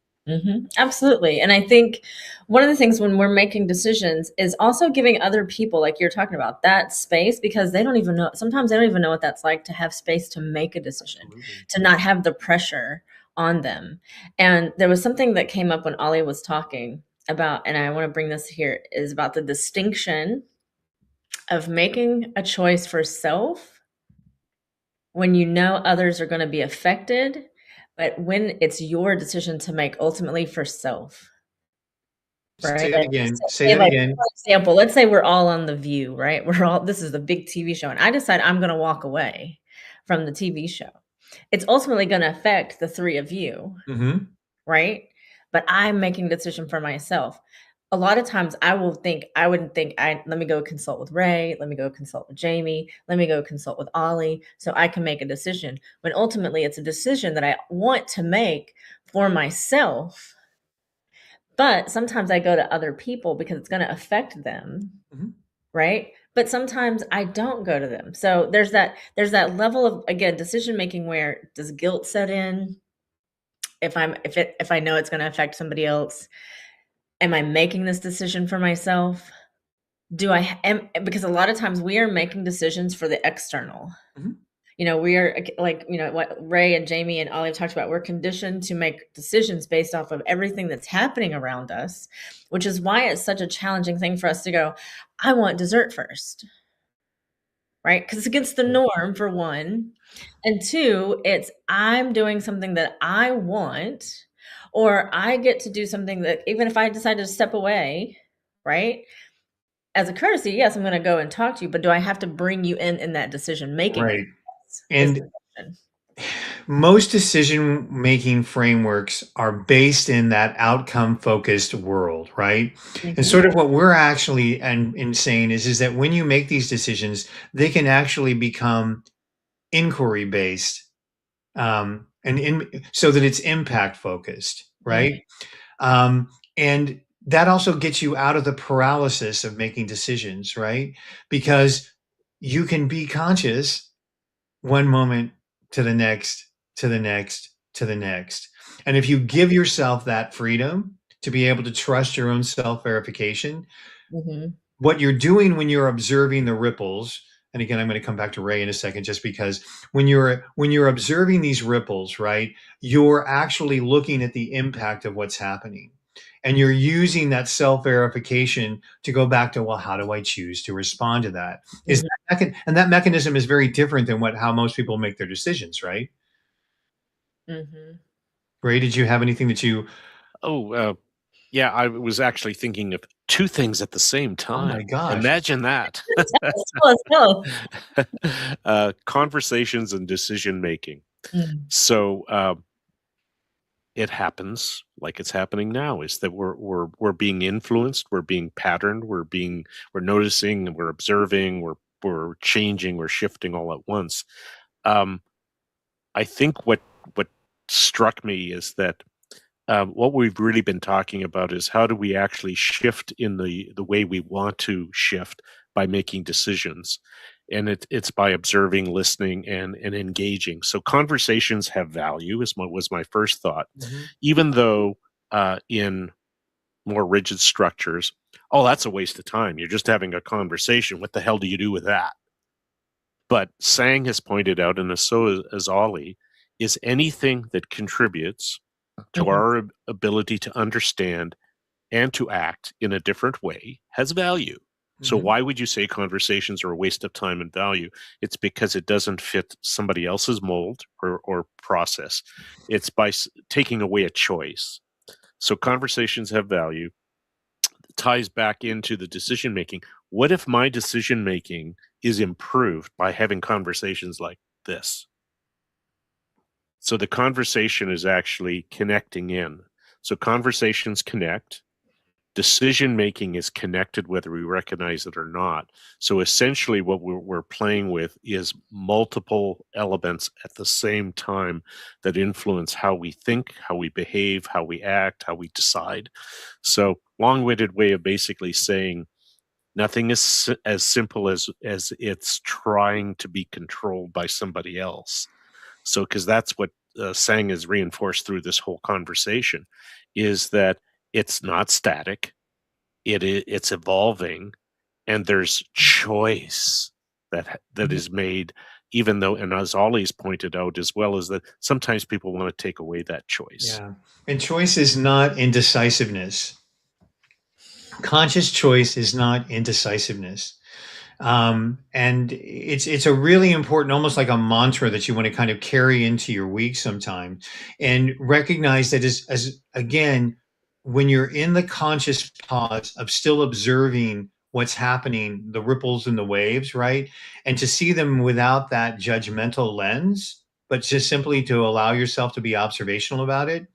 Absolutely. And I think one of the things when we're making decisions is also giving other people, like you're talking about, that space, because they don't even know, sometimes they don't even know what that's like to have space to make a decision, to not have the pressure on them. And there was something that came up when Ollie was talking about, and I want to bring this here, is about the distinction of making a choice for self when you know others are going to be affected, but when it's your decision to make ultimately for self. Right. Say that again. Say Say, that like, again. for example, let's say we're all on The View, right? This is the big TV show, and I decide I'm going to walk away from the TV show. It's ultimately going to affect the three of you, right? But I'm making a decision for myself. A lot of times I wouldn't think, let me go consult with Ray, let me go consult with Jamie, let me go consult with Ollie so I can make a decision. When ultimately it's a decision that I want to make for myself. But sometimes I go to other people because it's going to affect them, right? But sometimes I don't go to them. So there's that level of, again, decision making where does guilt set in? If I know it's going to affect somebody else, am I making this decision for myself? Because a lot of times we are making decisions for the external. We are like, what Ray and Jamie and Ollie have talked about. We're conditioned to make decisions based off of everything that's happening around us, which is why it's such a challenging thing for us to go, I want dessert first, right? Because it's against the norm, for one. And two, it's I'm doing something that I want, or I get to do something that even if I decide to step away, right? As a courtesy, yes, I'm going to go and talk to you, but do I have to bring you in that decision making? Right. And most decision-making frameworks are based in that outcome-focused world, right? And sort of what we're actually saying is that when you make these decisions, they can actually become inquiry-based, so that it's impact-focused, right? And that also gets you out of the paralysis of making decisions, right? Because you can be conscious one moment to the next, to the next, to the next. And if you give yourself that freedom to be able to trust your own self-verification, what you're doing when you're observing the ripples, and again, I'm going to come back to Ray in a second, just because when you're observing these ripples, right, you're actually looking at the impact of what's happening. And you're using that self-verification to go back to, well, how do I choose to respond to that? And that mechanism is very different than how most people make their decisions, right? Ray, did you have anything that you... Yeah, I was actually thinking of two things at the same time. Oh my gosh. Imagine that. Tell us. Conversations and decision making. So it happens like it's happening now, is that we're being influenced, we're being patterned, we're noticing, we're observing, we're changing, we're shifting all at once. I think what struck me is that what we've really been talking about is how do we actually shift in the way we want to shift by making decisions. And it's by observing, listening, and engaging. So conversations have value, was my first thought. Even though in more rigid structures, that's a waste of time. You're just having a conversation. What the hell do you do with that? But Sang has pointed out, and so as Ollie, is anything that contributes to our ability to understand and to act in a different way has value. So why would you say conversations are a waste of time and value? It's because it doesn't fit somebody else's mold or process. It's by taking away a choice. So conversations have value. It ties back into the decision making. What if my decision making is improved by having conversations like this? So the conversation is actually connecting in. So conversations connect. Decision making is connected whether we recognize it or not. So essentially what we're playing with is multiple elements at the same time that influence how we think, how we behave, how we act, how we decide. So long-winded way of basically saying nothing is as simple as it's trying to be controlled by somebody else. So because that's what saying is reinforced through this whole conversation is that it's not static. It's evolving, and there's choice that is made, even though, and as Ollie's pointed out as well, is that sometimes people want to take away that choice. Yeah. And choice is not indecisiveness. Conscious choice is not indecisiveness. And it's a really important, almost like a mantra that you want to kind of carry into your week sometime, and recognize that as again, when you're in the conscious pause of still observing what's happening, the ripples and the waves, right? And to see them without that judgmental lens, but just simply to allow yourself to be observational about it,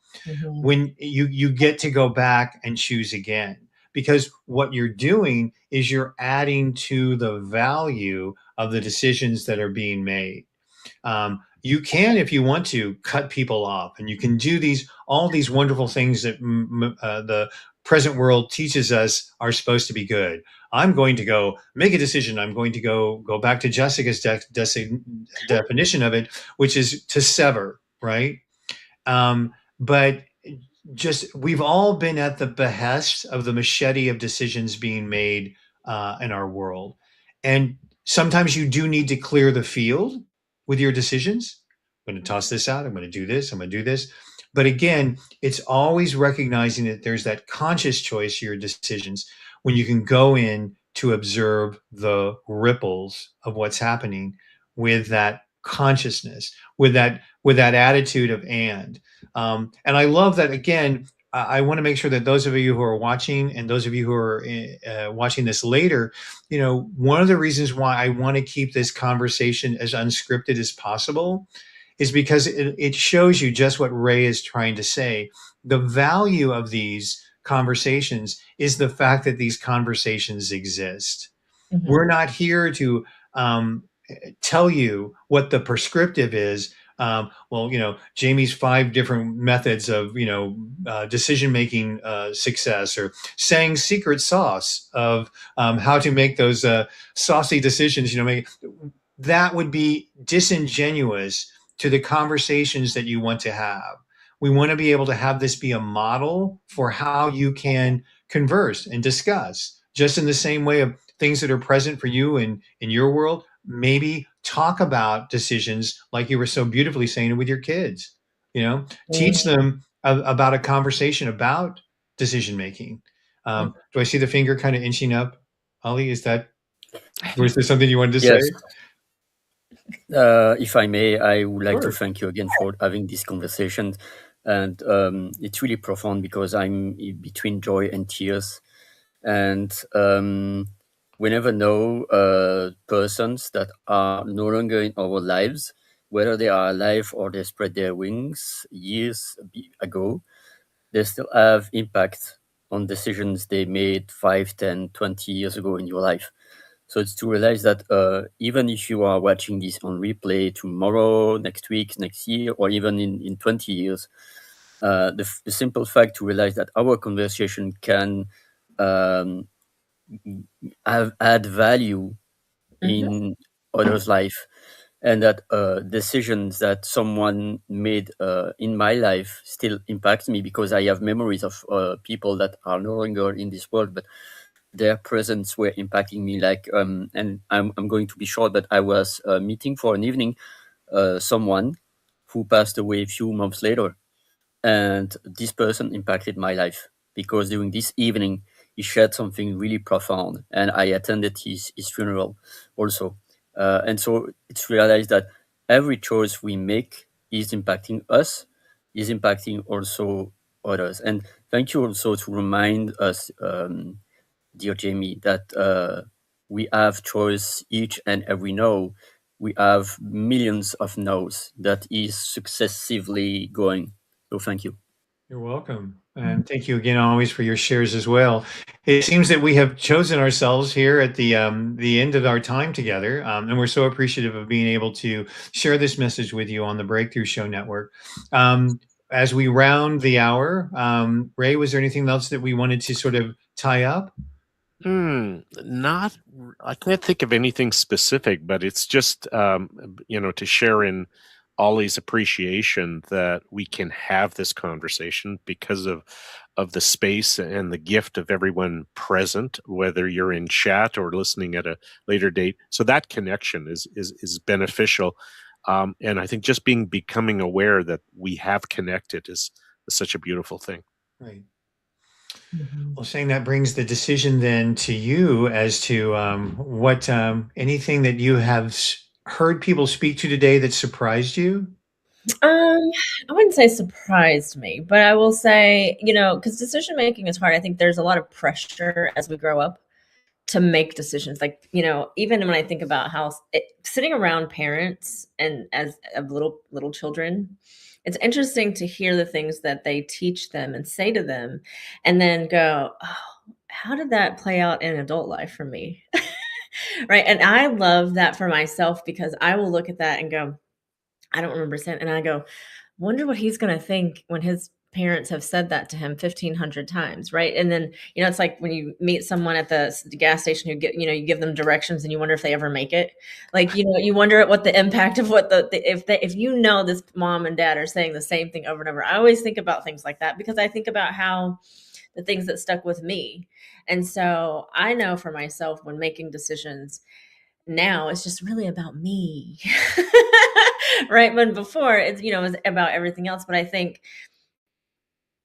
when you get to go back and choose again, because what you're doing is you're adding to the value of the decisions that are being made. You can, if you want to, cut people off, and you can do all these wonderful things that the present world teaches us are supposed to be good. I'm going to go make a decision. I'm going to go back to Jessica's definition of it, which is to sever, right? But just we've all been at the behest of the machete of decisions being made in our world, and sometimes you do need to clear the field with your decisions. I'm going to toss this out. I'm going to do this. I'm going to do this. But again, it's always recognizing that there's that conscious choice to your decisions when you can go in to observe the ripples of what's happening with that consciousness, with that attitude of and I love that. Again, I want to make sure that those of you who are watching and those of you who are watching this later, one of the reasons why I want to keep this conversation as unscripted as possible is because it shows you just what Ray is trying to say. The value of these conversations is the fact that these conversations exist. We're not here to tell you what the prescriptive is. Jamie's 5 different methods of, decision-making success, or Sang's secret sauce of how to make those saucy decisions, that would be disingenuous to the conversations that you want to have. We want to be able to have this be a model for how you can converse and discuss, just in the same way of things that are present for you in your world. Maybe talk about decisions like you were so beautifully saying with your kids, teach them about a conversation about decision making. Do I see the finger kind of inching up? Ollie, was there something you wanted to Yes. say? If I may, I would like Sure. to thank you again for having this conversation. And it's really profound because I'm between joy and tears. And we never know persons that are no longer in our lives, whether they are alive or they spread their wings years ago. They still have impact on decisions they made 5, 10, 20 years ago in your life. So it's to realize that even if you are watching this on replay tomorrow, next week, next year, or even in 20 years, the simple fact to realize that our conversation can add value in others' life, and that decisions that someone made in my life still impact me, because I have memories of people that are no longer in this world, but their presence were impacting me. Like, and I'm going to be short, but I was meeting for an evening someone who passed away a few months later, and this person impacted my life because during this evening he shared something really profound, and I attended his funeral also. And so it's realized that every choice we make is impacting us, is impacting also others. And thank you also to remind us, dear Jamie, that we have choice each and every no. We have millions of no's that is successively going. So thank you. You're welcome. And thank you again always for your shares as well. It seems that we have chosen ourselves here at the end of our time together, and we're so appreciative of being able to share this message with you on the Breakthrough Show Network. As we round the hour, Ray, was there anything else that we wanted to sort of tie up? I can't think of anything specific, but it's just, to share in Ollie's appreciation that we can have this conversation because of the space and the gift of everyone present, whether you're in chat or listening at a later date. So that connection is beneficial. And I think just becoming aware that we have connected is such a beautiful thing. Right. Mhm. Well, saying that brings the decision then to you as to what anything that you have heard people speak to today that surprised you. I wouldn't say surprised me, but I will say, because decision making is hard. I think there's a lot of pressure as we grow up to make decisions. Like, even when I think about how sitting around parents and as of little children, it's interesting to hear the things that they teach them and say to them, and then go, oh, how did that play out in adult life for me? Right. And I love that for myself because I will look at that and go, I don't remember saying, and I go, wonder what he's going to think when his parents have said that to him 1,500 times, right? And then, it's like when you meet someone at the gas station, you give them directions and you wonder if they ever make it. Like, you wonder what the impact of what if this mom and dad are saying the same thing over and over. I always think about things like that because I think about how the things that stuck with me. And so I know for myself when making decisions, now it's just really about me. Right. When before it's, it was about everything else. But I think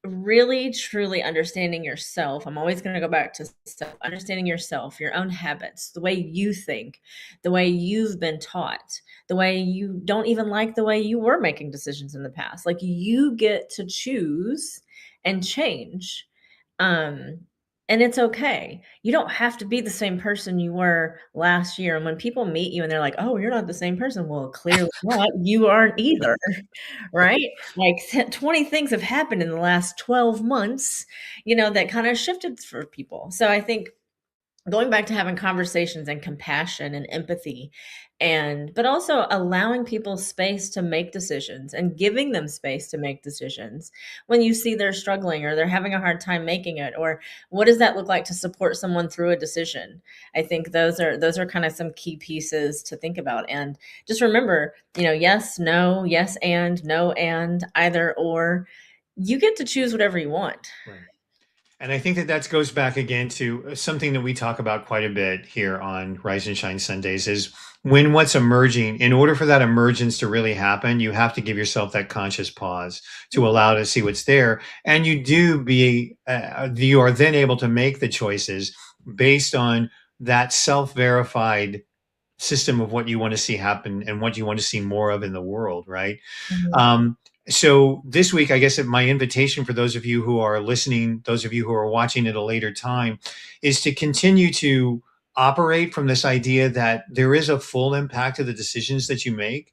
really truly understanding yourself, I'm always going to go back to self, understanding yourself, your own habits, the way you think, the way you've been taught, the way you don't even like the way you were making decisions in the past. Like you get to choose and change. And it's okay. You don't have to be the same person you were last year. And when people meet you and they're like, oh, you're not the same person. Well, clearly not. You aren't either. Right? Like 20 things have happened in the last 12 months, that kind of shifted for people. So I think going back to having conversations and compassion and empathy but also allowing people space to make decisions and giving them space to make decisions when you see they're struggling or they're having a hard time making it, or what does that look like to support someone through a decision? I think those are kind of some key pieces to think about. And just remember, yes, no, yes, and no, and either or. You get to choose whatever you want. Right. And I think that goes back again to something that we talk about quite a bit here on Rise and Shine Sundays is when what's emerging, in order for that emergence to really happen, you have to give yourself that conscious pause to allow to see what's there. And you are then able to make the choices based on that self-verified system of what you want to see happen and what you want to see more of in the world, right? Mhm. So this week, I guess my invitation for those of you who are listening, those of you who are watching at a later time, is to continue to operate from this idea that there is a full impact of the decisions that you make.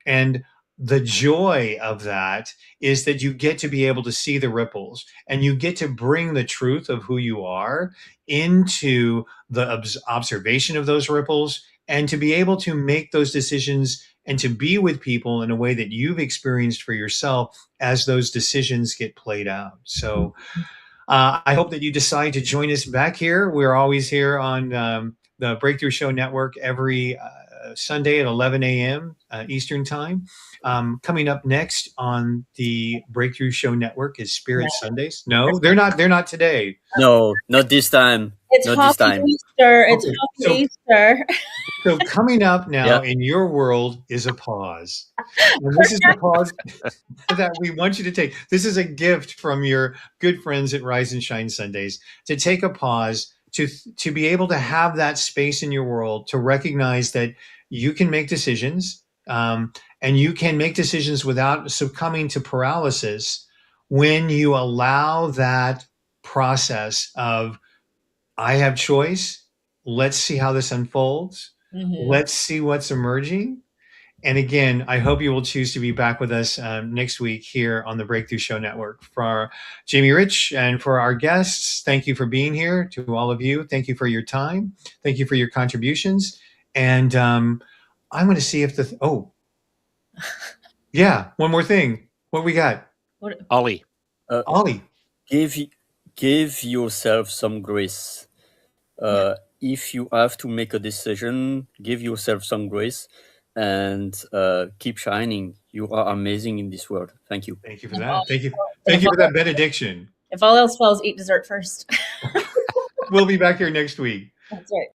And the joy of that is that you get to be able to see the ripples and you get to bring the truth of who you are into the observation of those ripples and to be able to make those decisions and to be with people in a way that you've experienced for yourself as those decisions get played out. So I hope that you decide to join us back here. We're always here on the Breakthrough Show Network every Sunday at 11 a.m. Eastern Time. Coming up next on the Breakthrough Show Network is Spirit Sundays. No, they're not. They're not today. No, not this time. It's Not this Happy time. Easter. It's Okay, Happy Easter. So coming up now Yeah. in your world is a pause. And this is the pause that we want you to take. This is a gift from your good friends at Rise and Shine Sundays to take a pause, to be able to have that space in your world, to recognize that you can make decisions, and you can make decisions without succumbing to paralysis when you allow that process of, I have choice. Let's see how this unfolds. Mhm. Let's see what's emerging. And again, I hope you will choose to be back with us next week here on the Breakthrough Show Network. For Jamie Rich and for our guests, thank you for being here. To all of you, thank you for your time. Thank you for your contributions. And I'm going to see if yeah, one more thing. What we got? What? Ollie. Ollie. Give yourself some grace. If you have to make a decision, give yourself some grace and keep shining. You are amazing in this world. Thank you. Thank you for that. Thank you for that benediction. If all else fails, eat dessert first. We'll be back here next week. That's right.